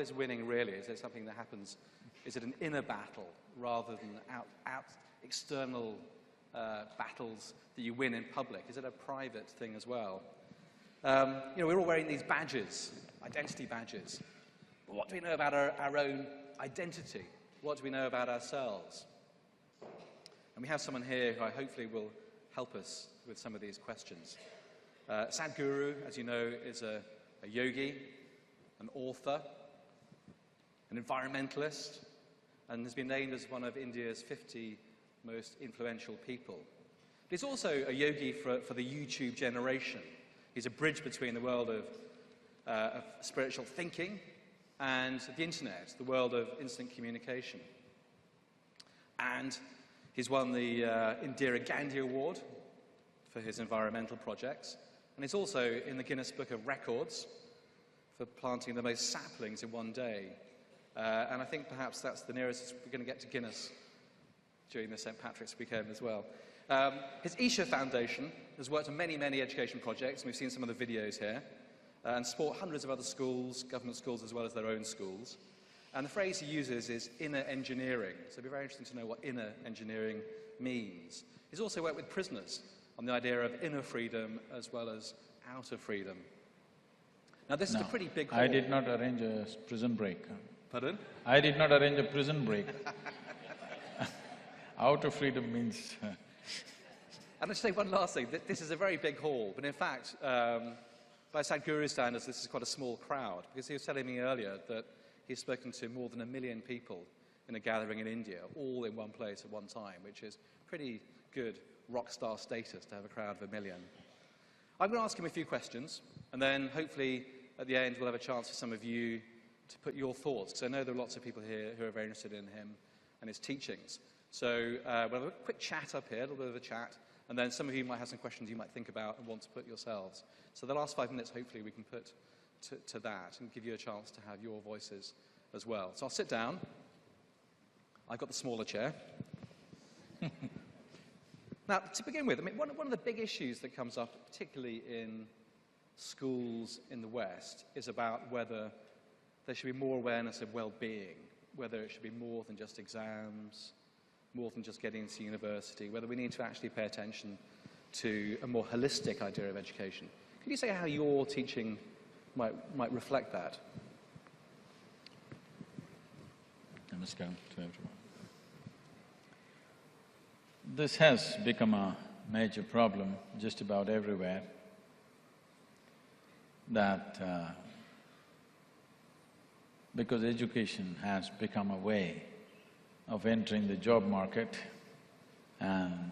is winning really? Is it something that happens, is it an inner battle rather than external battles that you win in public? Is it a private thing as well? We're all wearing these badges, identity badges. But what do we know about our own identity? What do we know about ourselves? And we have someone here who hopefully will help us with some of these questions. Sadhguru, as you know, is a yogi, an author, an environmentalist, and has been named as one of India's 50 most influential people. But he's also a yogi for the YouTube generation. He's a bridge between the world of spiritual thinking and the internet, the world of instant communication. And he's won the Indira Gandhi Award for his environmental projects. And he's also in the Guinness Book of Records for planting the most saplings in one day. And I think perhaps that's the nearest we're going to get to Guinness during the St. Patrick's weekend as well. His Isha Foundation has worked on many, many education projects, and we've seen some of the videos here, and support hundreds of other schools, government schools as well as their own schools. And the phrase he uses is inner engineering, so it'd be very interesting to know what inner engineering means. He's also worked with prisoners on the idea of inner freedom as well as outer freedom. Now this is a pretty big call. I did not arrange a prison break. Pardon? I did not arrange a prison break. Outer freedom means… And I'll say one last thing. This is a very big hall, but in fact, by Sadhguru's standards, this is quite a small crowd, because he was telling me earlier that he's spoken to more than 1 million people in a gathering in India, all in one place at one time, which is pretty good rock star status to have a crowd of 1 million. I'm going to ask him a few questions, and then hopefully at the end we'll have a chance for some of you to put your thoughts, because I know there are lots of people here who are very interested in him and his teachings. So we'll have a quick chat up here, a little bit of a chat, and then some of you might have some questions you might think about and want to put yourselves. So the last 5 minutes, hopefully, we can put to that and give you a chance to have your voices as well. So I'll sit down. I've got the smaller chair. Now, to begin with, I mean, one of the big issues that comes up, particularly in schools in the West, is about whether there should be more awareness of well-being, whether it should be more than just exams, more than just getting into university, whether we need to actually pay attention to a more holistic idea of education. Could you say how your teaching might reflect that? Namaskaram to everyone. This has become a major problem just about everywhere, that because education has become a way of entering the job market and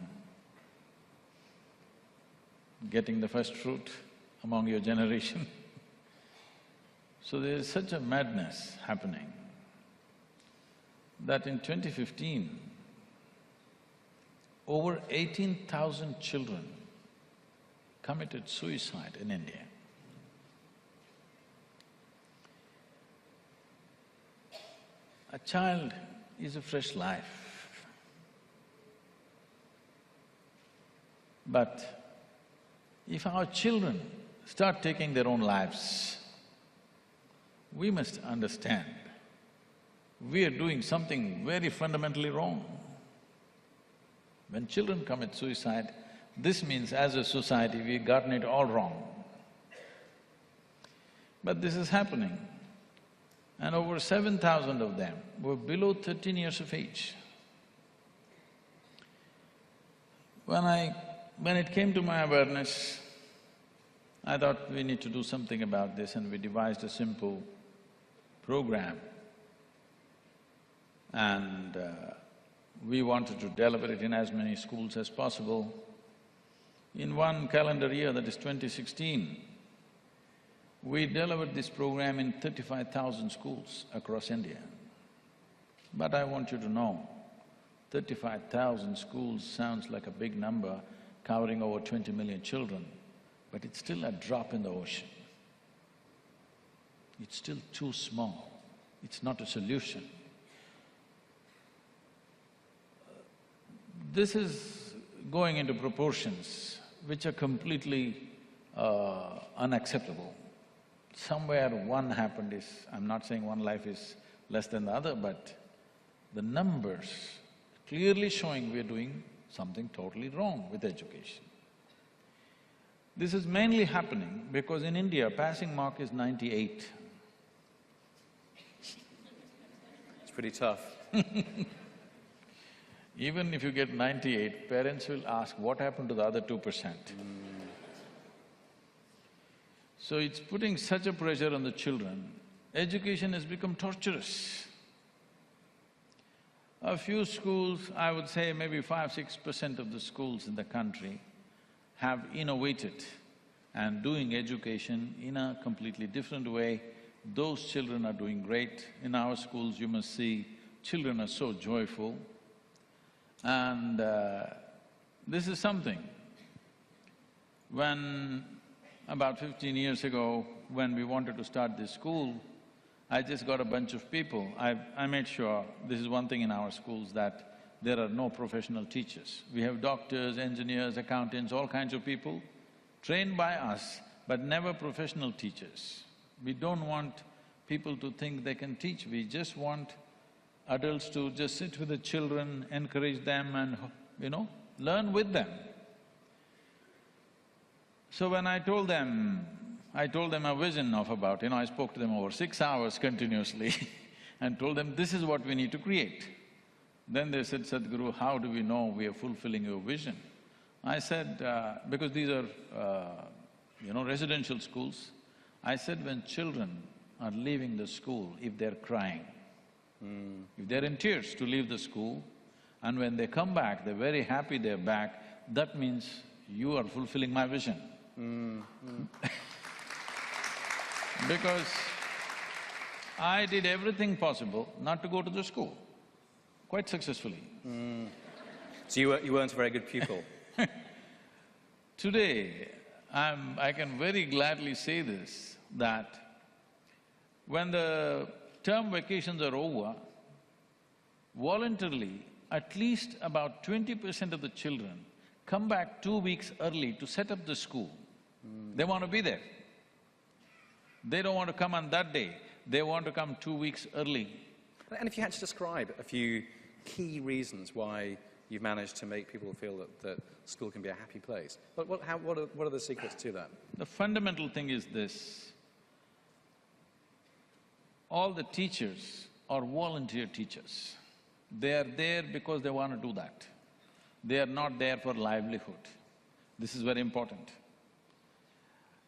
getting the first fruit among your generation. So there is such a madness happening that in 2015, over 18,000 children committed suicide in India. A child is a fresh life. But if our children start taking their own lives, we must understand we are doing something very fundamentally wrong. When children commit suicide, this means as a society we've gotten it all wrong. But this is happening, and over 7,000 of them were below 13 years of age. When it came to my awareness, I thought we need to do something about this, and we devised a simple program. And we wanted to deliver it in as many schools as possible. In one calendar year, that is 2016, we delivered this program in 35,000 schools across India. But I want you to know, 35,000 schools sounds like a big number covering over 20 million children, but it's still a drop in the ocean. It's still too small, it's not a solution. This is going into proportions which are completely unacceptable. somewhere one happened is… I'm not saying one life is less than the other, but the numbers clearly showing we're doing something totally wrong with education. This is mainly happening because in India, passing mark is 98. It's pretty tough. Even if you get 98, parents will ask, what happened to the other 2%? So it's putting such a pressure on the children. Education has become torturous. A few schools, I would say maybe 5–6% of the schools in the country have innovated and doing education in a completely different way. Those children are doing great. In our schools, you must see, children are so joyful. And this is something. When about 15 years ago, when we wanted to start this school, I just got a bunch of people. I made sure, this is one thing in our schools, that there are no professional teachers. We have doctors, engineers, accountants, all kinds of people trained by us, but never professional teachers. We don't want people to think they can teach, we just want adults to just sit with the children, encourage them and, learn with them. So when I told them a vision of about, I spoke to them over 6 hours continuously and told them, this is what we need to create. Then they said, Sadhguru, how do we know we are fulfilling your vision? I said, because these are, residential schools, I said when children are leaving the school, if they're crying, if they're in tears to leave the school, and when they come back, they're very happy they're back, that means you are fulfilling my vision. Because I did everything possible not to go to the school, quite successfully. So you weren't a very good pupil? Today, I can very gladly say this, that when the term vacations are over, voluntarily, at least about 20% of the children come back 2 weeks early to set up the school. They want to be there. They don't want to come on that day, they want to come 2 weeks early. And if you had to describe a few key reasons why you've managed to make people feel that school can be a happy place, what are the secrets to that? The fundamental thing is this: all the teachers are volunteer teachers. They are there because they want to do that. They are not there for livelihood. This is very important.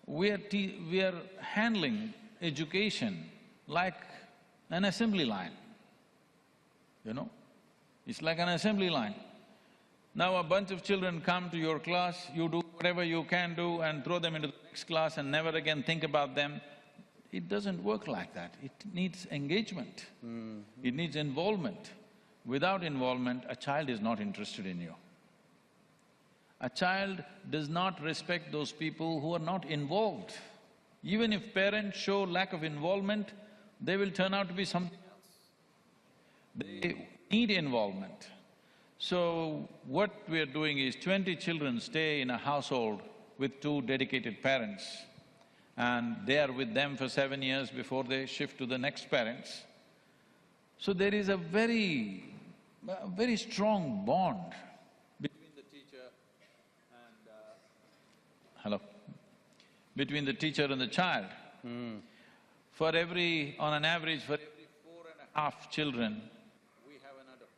We are handling education like an assembly line, It's like an assembly line. Now a bunch of children come to your class, you do whatever you can do and throw them into the next class and never again think about them. It doesn't work like that. It needs engagement. It needs involvement. Without involvement, a child is not interested in you. A child does not respect those people who are not involved. Even if parents show lack of involvement, they will turn out to be something else. They need involvement. So, what we are doing is 20 children stay in a household with 2 dedicated parents, and they are with them for 7 years before they shift to the next parents. So there is a very strong bond between the teacher and… between the teacher and the child. On an average, for every 4.5 children, we have an adult.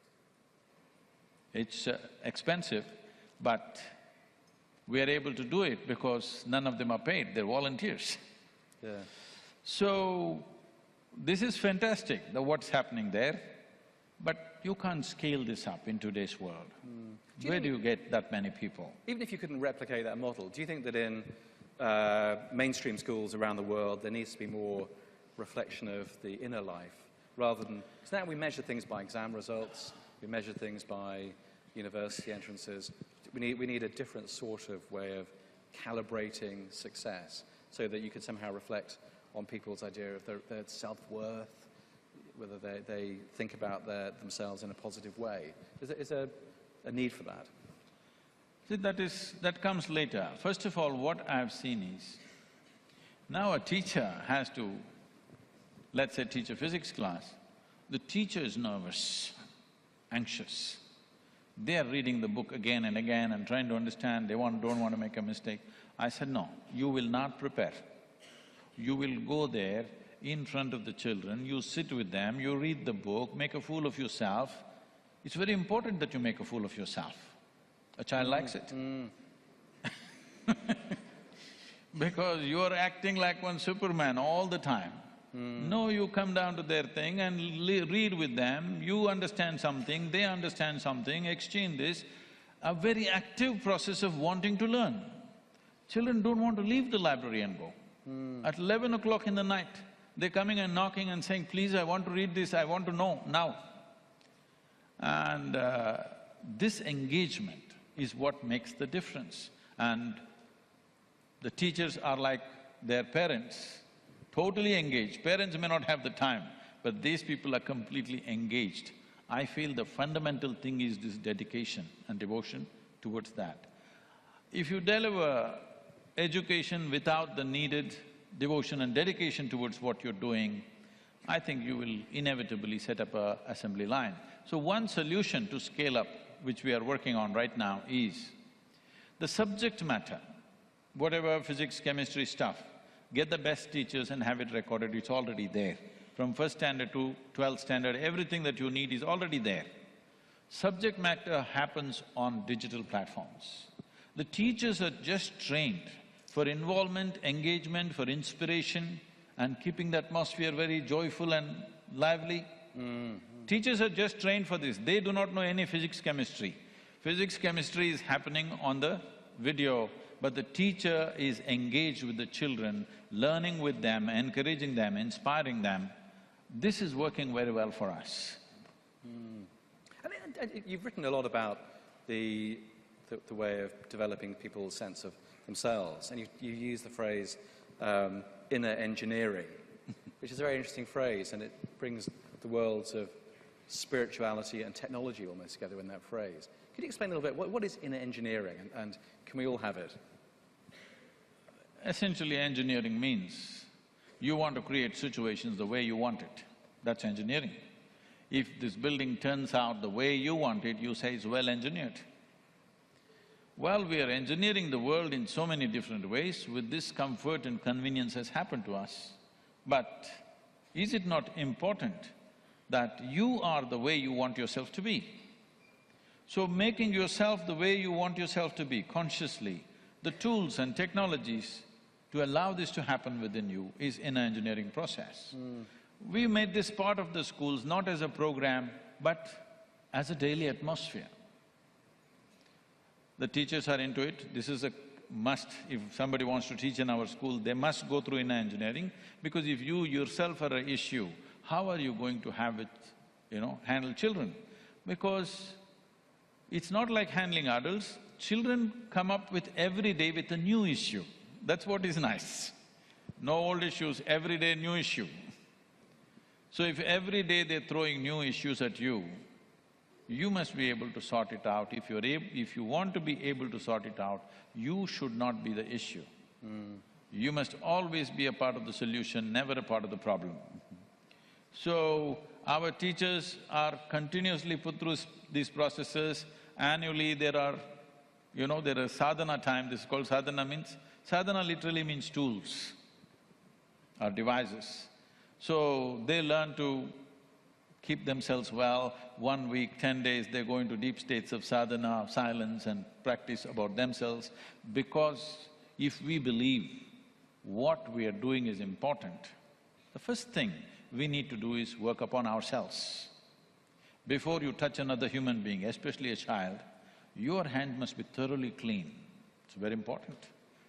It's expensive, but we are able to do it because none of them are paid, they're volunteers. Yeah. So, this is fantastic, what's happening there, but you can't scale this up in today's world. Where do you get that many people? Even if you couldn't replicate that model, do you think that in mainstream schools around the world there needs to be more reflection of the inner life, rather than… Because now we measure things by exam results, we measure things by university entrances. We need a different sort of way of calibrating success so that you could somehow reflect on people's idea of their self-worth, whether they think about themselves in a positive way. Is there a need for that? See, that comes later. First of all, what I've seen is, Now a teacher has to, let's say, teach a physics class. The teacher is nervous, anxious. They are reading the book again and again and trying to understand, don't want to make a mistake. I said, no, you will not prepare. You will go there in front of the children, you sit with them, you read the book, make a fool of yourself. It's very important that you make a fool of yourself. A child likes it. Because you are acting like one Superman all the time. No, you come down to their thing and read with them, you understand something, they understand something, exchange this, a very active process of wanting to learn. Children don't want to leave the library and go. At 11 o'clock in the night, they're coming and knocking and saying, please, I want to read this, I want to know now. And this engagement is what makes the difference. And the teachers are like their parents, totally engaged. Parents may not have the time, but these people are completely engaged. I feel the fundamental thing is this dedication and devotion towards that. If you deliver education without the needed devotion and dedication towards what you're doing, I think you will inevitably set up a assembly line. So one solution to scale up, which we are working on right now, is the subject matter, whatever physics, chemistry stuff, get the best teachers and have it recorded, it's already there. From first standard to 12th standard, everything that you need is already there. Subject matter happens on digital platforms. The teachers are just trained for involvement, engagement, for inspiration and keeping the atmosphere very joyful and lively. Teachers are just trained for this, they do not know any physics, chemistry. Physics, chemistry is happening on the video, but the teacher is engaged with the children, learning with them, encouraging them, inspiring them. This is working very well for us. And you've written a lot about the way of developing people's sense of themselves, and you use the phrase inner engineering, which is a very interesting phrase, and it brings the worlds of spirituality and technology almost together in that phrase. Could you explain a little bit, what is inner engineering, and can we all have it? Essentially, engineering means you want to create situations the way you want it. That's engineering. If this building turns out the way you want it, you say it's well engineered. Well, we are engineering the world in so many different ways, with this comfort and convenience has happened to us. But is it not important that you are the way you want yourself to be? So making yourself the way you want yourself to be, consciously, the tools and technologies to allow this to happen within you is inner engineering process. We made this part of the schools not as a program, but as a daily atmosphere. The teachers are into it, this is a must. If somebody wants to teach in our school, they must go through inner engineering, because if you yourself are an issue, how are you going to have it, handle children? Because it's not like handling adults, children come up with every day with a new issue. That's what is nice. No old issues, every day new issue. So if every day they're throwing new issues at you, you must be able to sort it out. If you want to be able to sort it out, you should not be the issue. You must always be a part of the solution, never a part of the problem. So, our teachers are continuously put through these processes. Annually there are, there is sadhana time, this is called sadhana means… Sadhana literally means tools or devices. So, they learn to keep themselves well. 1 week, 10 days, they go into deep states of sadhana, of silence and practice about themselves. Because if we believe what we are doing is important, the first thing we need to do is work upon ourselves. Before you touch another human being, especially a child, your hand must be thoroughly clean. It's very important.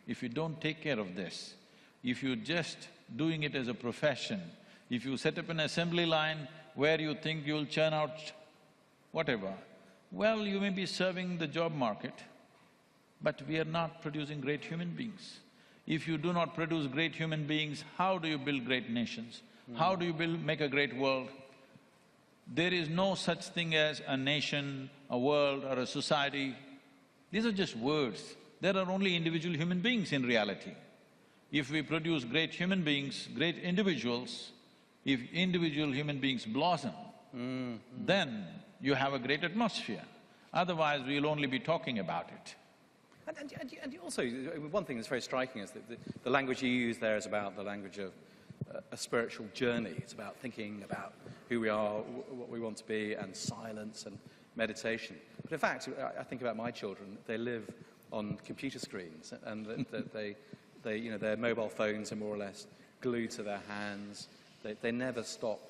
If you don't take care of this, if you're just doing it as a profession, if you set up an assembly line where you think you'll churn out whatever, well, you may be serving the job market, but we are not producing great human beings. If you do not produce great human beings, how do you build great nations? How do you make a great world? There is no such thing as a nation, a world or a society. These are just words. There are only individual human beings in reality. If we produce great human beings, great individuals, if individual human beings blossom, then you have a great atmosphere. Otherwise, we'll only be talking about it. And you also, one thing that's very striking is that the language you use there is about the language of a spiritual journey. It's about thinking about who we are, what we want to be, and silence and meditation. But in fact, I think about my children. They live on computer screens, and their mobile phones are more or less glued to their hands. They never stop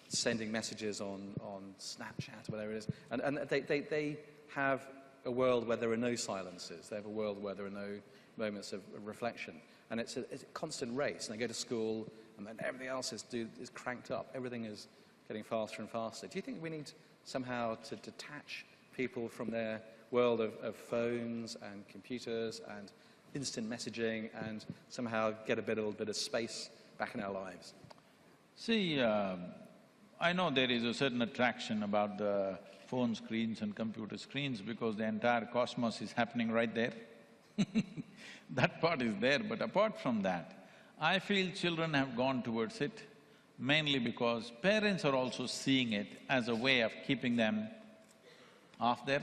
sending messages on Snapchat or whatever it is. And they have a world where there are no silences. They have a world where there are no moments of reflection. And it's a constant race. And they go to school, and then everything else is cranked up. Everything is getting faster and faster. Do you think we need somehow to detach people from their world of phones and computers and instant messaging and somehow get a little bit of space back in our lives? See, I know there is a certain attraction about the phone screens and computer screens because the entire cosmos is happening right there. That part is there, but apart from that, I feel children have gone towards it mainly because parents are also seeing it as a way of keeping them off their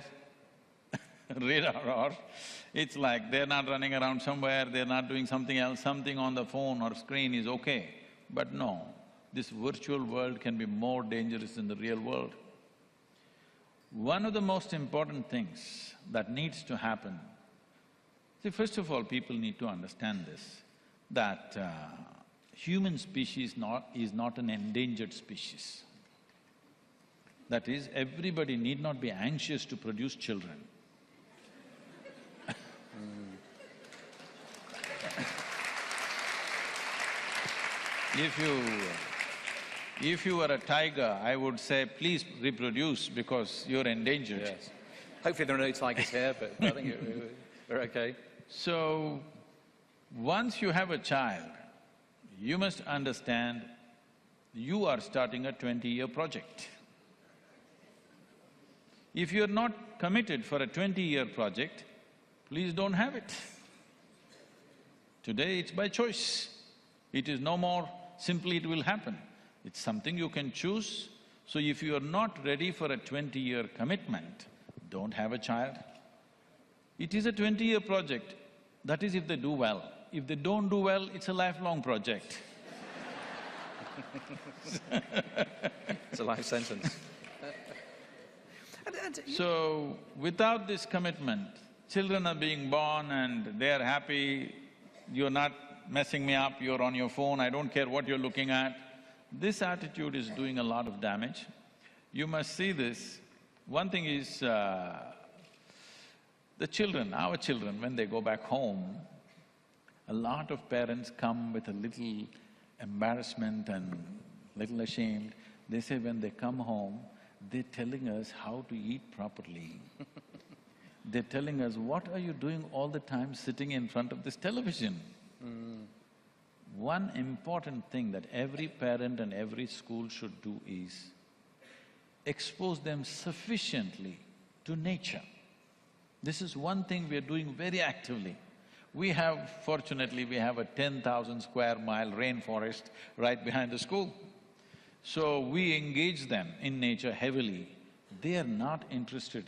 radar, or it's like they're not running around somewhere, they're not doing something else, something on the phone or screen is okay. But no, this virtual world can be more dangerous than the real world. One of the most important things that needs to happen, see, first of all, people need to understand this, that human species is not an endangered species. That is, everybody need not be anxious to produce children. If you were a tiger, I would say, please reproduce because you're endangered. Yes. Hopefully there are no tigers here, but I think we're okay. So, once you have a child, you must understand you are starting a 20-year project. If you're not committed for a 20-year project, please don't have it. Today it's by choice. It is no more simply it will happen. It's something you can choose. So if you are not ready for a 20-year commitment, don't have a child. It is a 20-year project. That is if they do well. If they don't do well, it's a lifelong project. It's a life sentence. So, without this commitment, children are being born and they're happy, you're not messing me up, you're on your phone, I don't care what you're looking at. This attitude is doing a lot of damage. You must see this. One thing is, the children, our children, when they go back home, a lot of parents come with a little embarrassment and little ashamed. They say when they come home, they're telling us how to eat properly. They're telling us, what are you doing all the time sitting in front of this television? One important thing that every parent and every school should do is expose them sufficiently to nature. This is one thing we are doing very actively. Fortunately, we have a 10,000 square mile rainforest right behind the school. So we engage them in nature heavily. They are not interested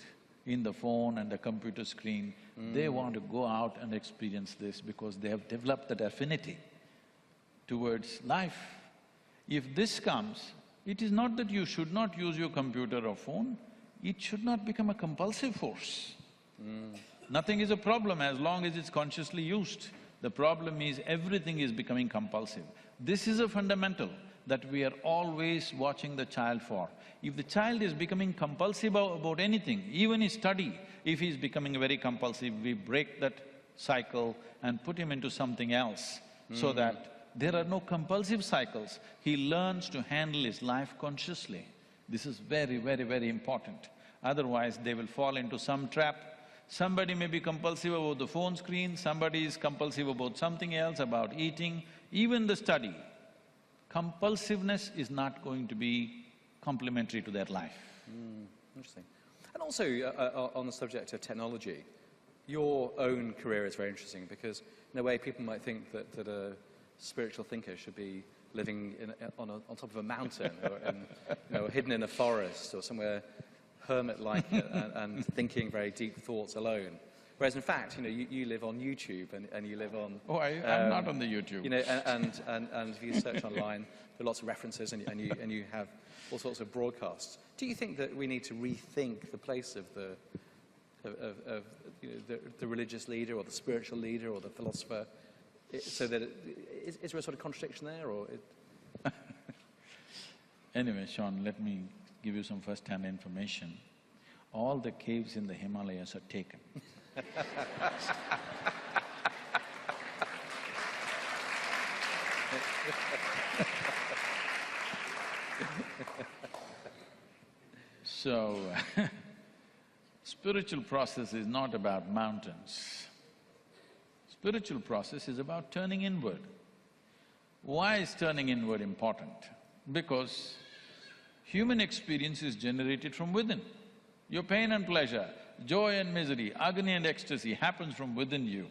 in the phone and the computer screen. They want to go out and experience this because they have developed that affinity towards life. If this comes, it is not that you should not use your computer or phone, it should not become a compulsive force. Nothing is a problem as long as it's consciously used. The problem is everything is becoming compulsive. This is a fundamental that we are always watching the child for. If the child is becoming compulsive about anything, even his study, if he's becoming very compulsive, we break that cycle and put him into something else so that there are no compulsive cycles. He learns to handle his life consciously. This is very, very, very important. Otherwise, they will fall into some trap. Somebody may be compulsive about the phone screen, somebody is compulsive about something else, about eating, even the study. Compulsiveness is not going to be complementary to their life. Interesting. And also, on the subject of technology, your own career is very interesting because in a way people might think that spiritual thinker should be living on top of a mountain or hidden in a forest or somewhere hermit-like and thinking very deep thoughts alone. Whereas in fact, you live on YouTube and you live on... Oh, I'm not on the YouTube. And if you search online, there are lots of references and you have all sorts of broadcasts. Do you think that we need to rethink the place of the religious leader or the spiritual leader or the philosopher, so that is there a sort of contradiction there, or? Anyway, Sean, let me give you some first-hand information. All the caves in the Himalayas are taken. So, spiritual process is not about mountains. Spiritual process is about turning inward. Why is turning inward important? Because human experience is generated from within. Your pain and pleasure, joy and misery, agony and ecstasy happens from within you.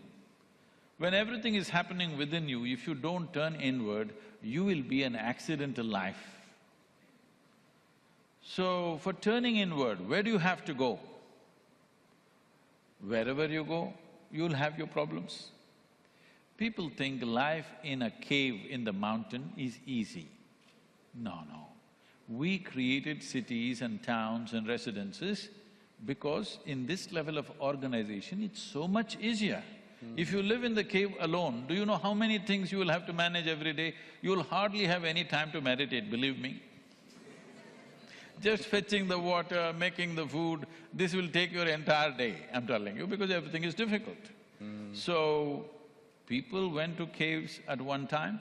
When everything is happening within you, if you don't turn inward, you will be an accidental life. So, for turning inward, where do you have to go? Wherever you go, you'll have your problems. People think life in a cave in the mountain is easy. No. We created cities and towns and residences because in this level of organization, it's so much easier. If you live in the cave alone, do you know how many things you will have to manage every day? You'll hardly have any time to meditate, believe me. Just fetching the water, making the food, this will take your entire day, I'm telling you, because everything is difficult. So, people went to caves at one time,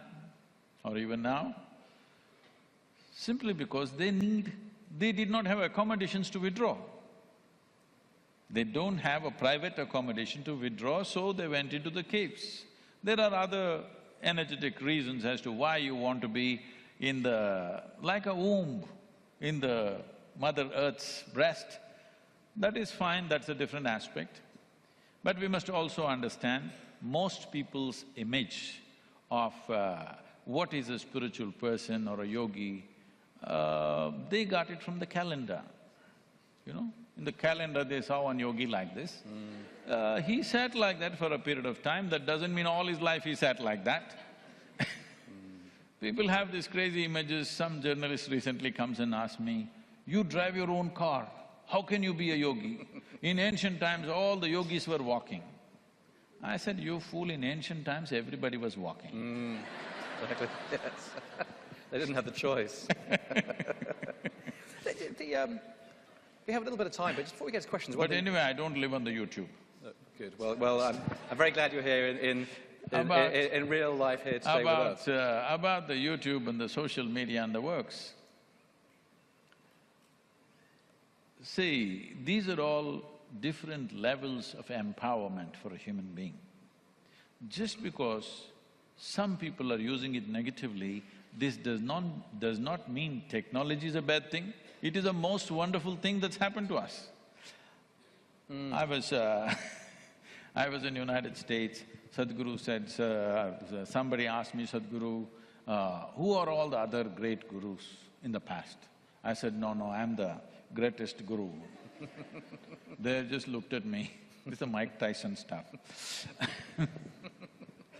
or even now, simply because they did not have accommodations to withdraw. They don't have a private accommodation to withdraw, so they went into the caves. There are other energetic reasons as to why you want to be in like a womb, in the Mother Earth's breast. That is fine, that's a different aspect. But we must also understand, most people's image of what is a spiritual person or a yogi, they got it from the calendar, In the calendar, they saw one yogi like this. He sat like that for a period of time, that doesn't mean all his life he sat like that. People have these crazy images. Some journalist recently comes and asks me, "You drive your own car, how can you be a yogi? In ancient times, all the yogis were walking." I said, "You fool, in ancient times, everybody was walking." Exactly, yes. They didn't have the choice. We have a little bit of time, but just before we get to questions… But anyway, I don't live on the YouTube. Oh, good. Well, I'm very glad you're here in real life here today with us. About the YouTube and the social media and the works. See, these are all different levels of empowerment for a human being. Just because some people are using it negatively, this does not mean technology is a bad thing. It is the most wonderful thing that's happened to us. I was in the United States. Sadhguru said, somebody asked me, "Sadhguru, who are all the other great gurus in the past?" I said, no, I'm the greatest guru." They just looked at me, this is Mike Tyson stuff.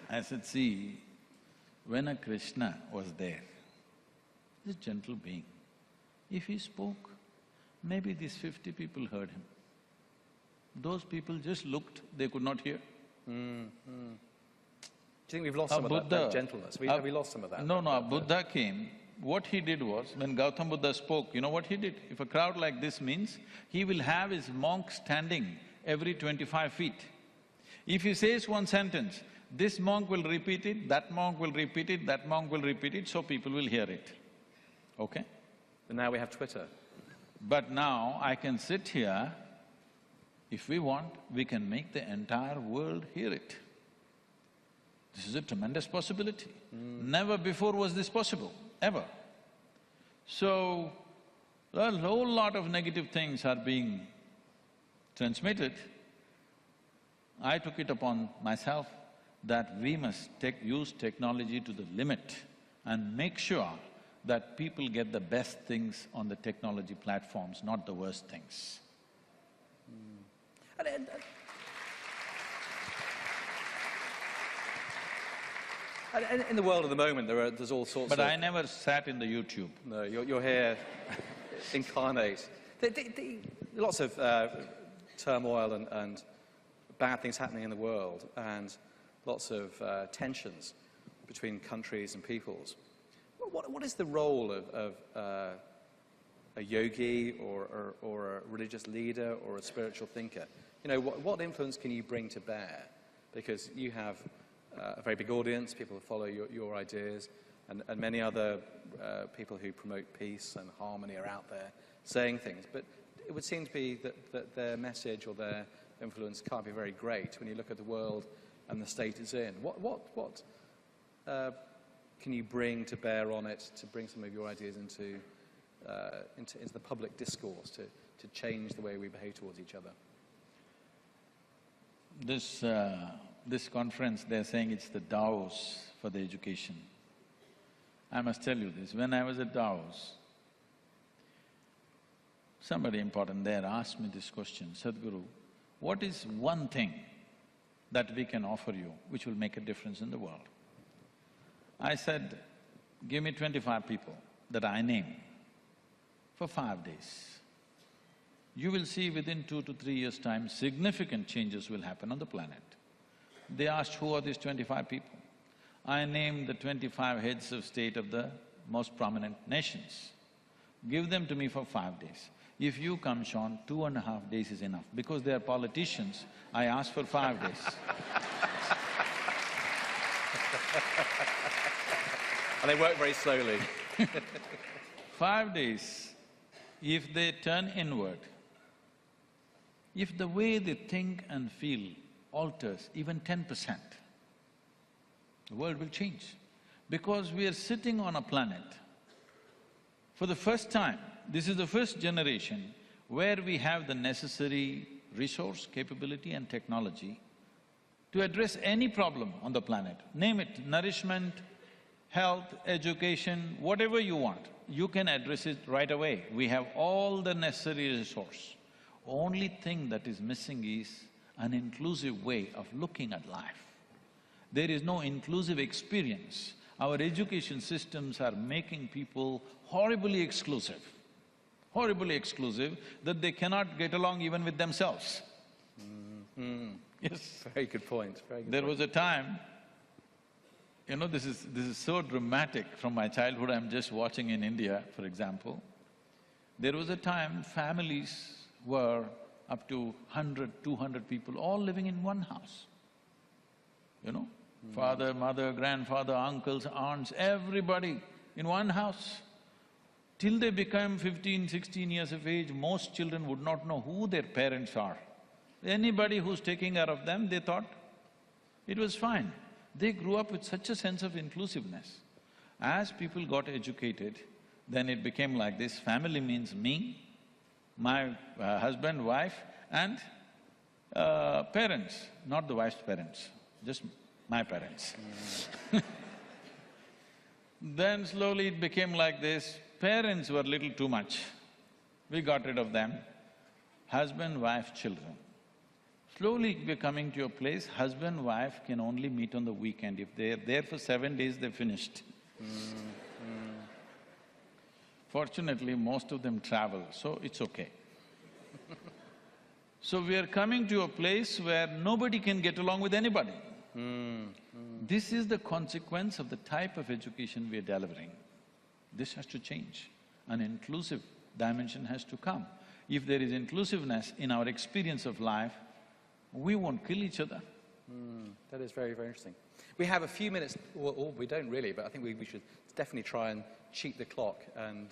I said, "See, when a Krishna was there, this gentle being, if he spoke, maybe these 50 people heard him. Those people just looked, they could not hear." Do you think we've lost some of that gentleness? Have we lost some of that? No, Buddha came. What he did was, when Gautam Buddha spoke, you know what he did? If a crowd like this means, he will have his monk standing every 25 feet. If he says one sentence, this monk will repeat it, that monk will repeat it, that monk will repeat it, so people will hear it. Okay? And now we have Twitter. But now I can sit here, if we want, we can make the entire world hear it. This is a tremendous possibility. Never before was this possible, ever. So, a whole lot of negative things are being transmitted. I took it upon myself that we must use technology to the limit and make sure that people get the best things on the technology platforms, not the worst things. And in the world at the moment, there's all sorts of… But I never sat in the YouTube. No, you're here incarnate. Lots of turmoil and bad things happening in the world, and lots of tensions between countries and peoples. What is the role of a yogi or a religious leader or a spiritual thinker? You know, what influence can you bring to bear? Because you have a very big audience, people who follow your ideas, and many other people who promote peace and harmony are out there saying things. But it would seem to be that their message or their influence can't be very great when you look at the world and the state it's in. What can you bring to bear on it to bring some of your ideas into the public discourse, to change the way we behave towards each other? This conference, they're saying it's the Davos for the education. I must tell you this, when I was at Davos, somebody important there asked me this question, Sadhguru, what is one thing that we can offer you which will make a difference in the world? I said, give me 25 people that I name for 5 days. You will see within 2 to 3 years' time, significant changes will happen on the planet. They asked, who are these 25 people? I named the 25 heads of state of the most prominent nations. Give them to me for 5 days. If you come, Sean, 2.5 days is enough. Because they are politicians, I asked for 5 days. And they work very slowly. 5 days, if they turn inward, if the way they think and feel alters even 10%, the world will change. Because we are sitting on a planet, for the first time, this is the first generation where we have the necessary resource, capability and technology to address any problem on the planet. Name it, nourishment, health, education, whatever you want, you can address it right away. We have all the necessary resource. Only thing that is missing is an inclusive way of looking at life. There is no inclusive experience. Our education systems are making people horribly exclusive that they cannot get along even with themselves. Yes. Very good point, very good There point. was a time, you know, this is so dramatic from my childhood, I'm just watching in India, for example. There was a time families were up to 100, 200 people all living in one house, you know? Father, mother, grandfather, uncles, aunts, everybody in one house. Till they become 15, 16 years of age, most children would not know who their parents are. Anybody who's taking care of them, they thought it was fine. They grew up with such a sense of inclusiveness. As people got educated, then it became like this, family means me, my husband, wife and parents, not the wife's parents, just my parents. Then slowly it became like this, parents were little too much, we got rid of them, husband, wife, children. Slowly we're coming to a place, husband, wife can only meet on the weekend. If they're there for 7 days, they're finished. Fortunately, most of them travel, so it's okay. So we are coming to a place where nobody can get along with anybody. This is the consequence of the type of education we are delivering. This has to change. An inclusive dimension has to come. If there is inclusiveness in our experience of life, we won't kill each other. That is very, very interesting. We have a few minutes, or we don't really, but I think we should definitely try and cheat the clock and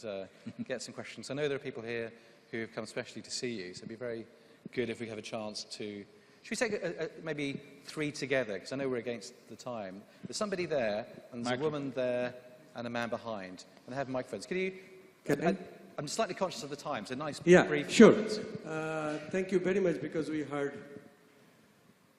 get some questions. I know there are people here who have come especially to see you, so it'd be very good if we have a chance to… Should we take maybe 3 together, because I know we're against the time. There's somebody there, and there's a woman there, and a man behind, and they have microphones. Could you… I'm slightly conscious of the time, so nice brief… Sure. Thank you very much, because we heard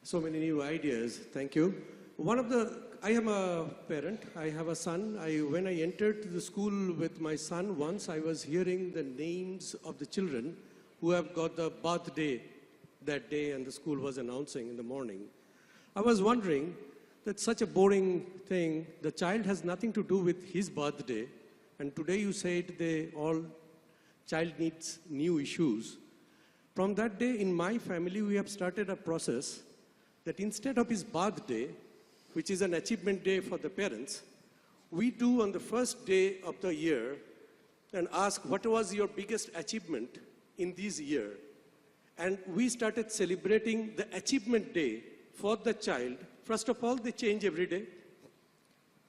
so many new ideas. Thank you. I am a parent, I have a son. When I entered the school with my son once, I was hearing the names of the children who have got the birthday that day, and the school was announcing in the morning. I was wondering that such a boring thing, the child has nothing to do with his birthday, and today you said child needs new issues. From that day in my family, we have started a process that instead of his birthday, which is an achievement day for the parents, we do on the first day of the year and ask what was your biggest achievement in this year. And we started celebrating the achievement day for the child. First of all, they change every day.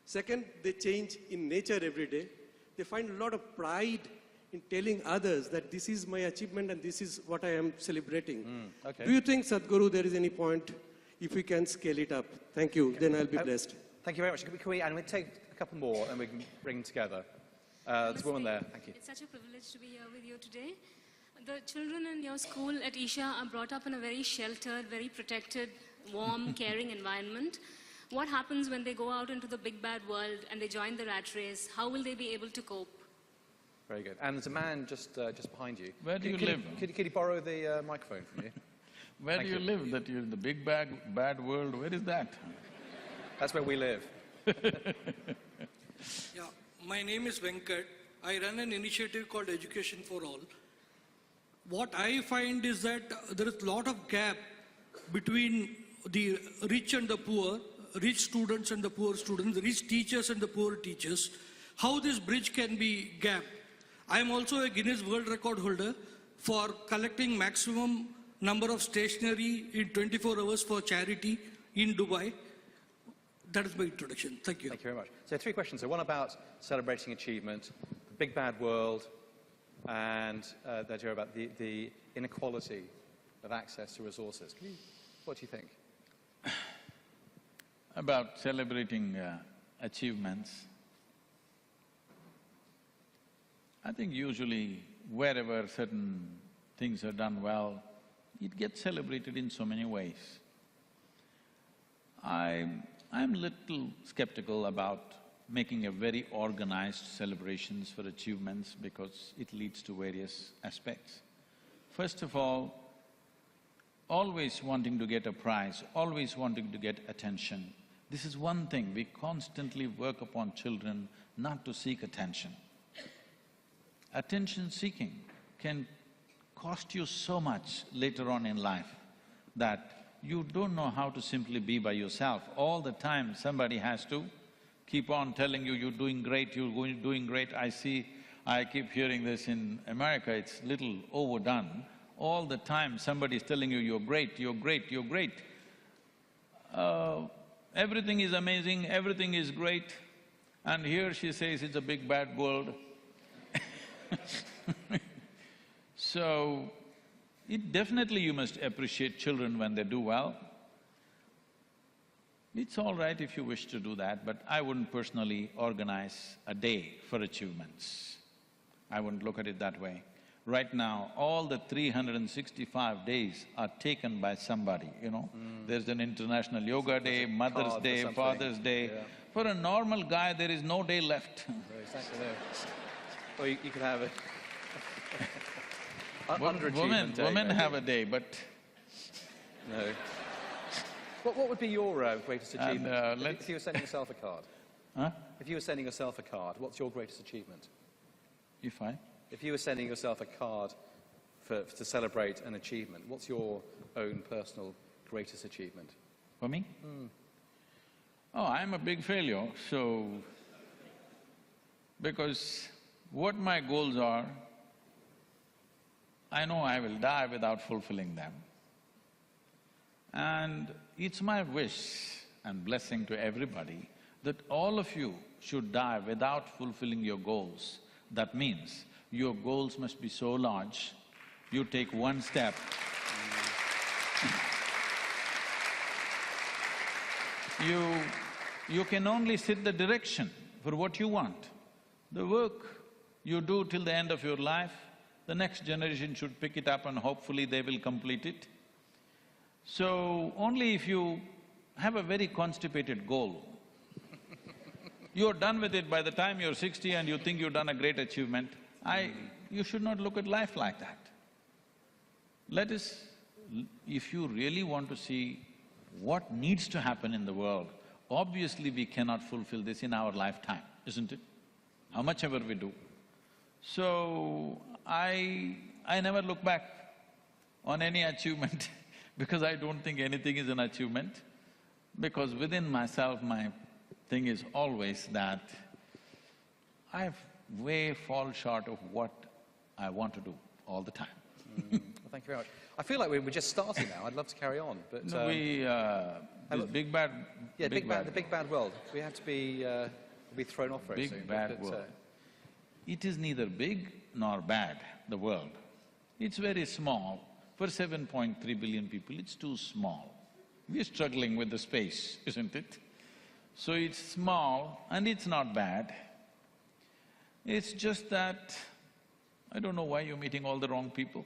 Second, they change in nature every day. They find a lot of pride in telling others that this is my achievement and this is what I am celebrating. Okay. Do you think, Sadhguru, there is any point if we can scale it up? Thank you, then I'll be blessed. Thank you very much. And we'll take a couple more and we can bring them together. There's one there, thank you. It's such a privilege to be here with you today. The children in your school at Isha are brought up in a very sheltered, very protected, warm, caring environment. What happens when they go out into the big bad world and they join the rat race? How will they be able to cope? Very good. And there's a man just behind you. Where do you live? Could you borrow the microphone from you? Where do you live? That you're in the big bad world, where is that? That's where we live. Yeah, my name is Venkat. I run an initiative called Education for All. What I find is that there is a lot of gap between the rich and the poor, rich students and the poor students, rich teachers and the poor teachers. How this bridge can be gapped. I am also a Guinness World Record holder for collecting maximum number of stationery in 24 hours for charity in Dubai. That is my introduction. Thank you. Thank you very much. So 3 questions. So one about celebrating achievement, the big bad world, and the idea about the inequality of access to resources. What do you think? About celebrating achievements, I think usually wherever certain things are done well, it gets celebrated in so many ways. I'm little skeptical about making a very organized celebrations for achievements because it leads to various aspects. First of all, always wanting to get a prize, always wanting to get attention. This is one thing, we constantly work upon children not to seek attention. Attention seeking can cost you so much later on in life that you don't know how to simply be by yourself. All the time somebody has to keep on telling you, you're doing great, you're doing great. I keep hearing this in America, it's little overdone. All the time somebody is telling you, you're great, you're great, you're great. Everything is amazing, everything is great, and here she says it's a big bad world. So, definitely you must appreciate children when they do well. It's all right if you wish to do that, but I wouldn't personally organize a day for achievements. I wouldn't look at it that way. Right now, all the 365 days are taken by somebody, you know. There's an International Yoga Day, Mother's Day, Father's Day. Yeah. For a normal guy, there is no day left. Exactly there. Or you could have it. Underachievement day, Women maybe. have a day, but… No. What would be your greatest achievement? And, if you were sending yourself a card? Huh? If you were sending yourself a card, what's your greatest achievement? If I… If you were sending yourself a card to celebrate an achievement, what's your own personal greatest achievement? For me? Oh, I'm a big failure, so… Because what my goals are, I know I will die without fulfilling them. And it's my wish and blessing to everybody that all of you should die without fulfilling your goals. That means your goals must be so large, you take one step. You can only set the direction for what you want. The work you do till the end of your life, the next generation should pick it up and hopefully they will complete it. So, only if you have a very constipated goal. You're done with it by the time you're 60 and you think you've done a great achievement. You should not look at life like that. Let us… if you really want to see what needs to happen in the world, obviously we cannot fulfill this in our lifetime, isn't it? How much ever we do. So, I never look back on any achievement because I don't think anything is an achievement, because within myself, my thing is always that I've way fall short of what I want to do all the time. Well, thank you very much. I feel like we're just starting now. I'd love to carry on, but… No, this big bad… Yeah, the big bad world. We have to be thrown off very soon. Big bad world. It is neither big nor bad, the world. It's very small. For 7.3 billion people, it's too small. We're struggling with the space, isn't it? So it's small and it's not bad. It's just that, I don't know why you're meeting all the wrong people.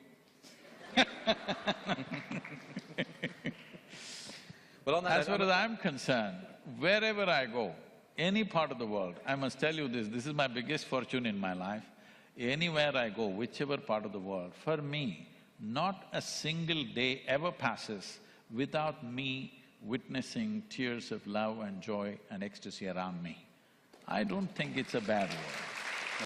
Well, on that as far as I'm concerned, wherever I go, any part of the world, I must tell you this is my biggest fortune in my life. Anywhere I go, whichever part of the world, for me, not a single day ever passes without me witnessing tears of love and joy and ecstasy around me. I don't think it's a bad world.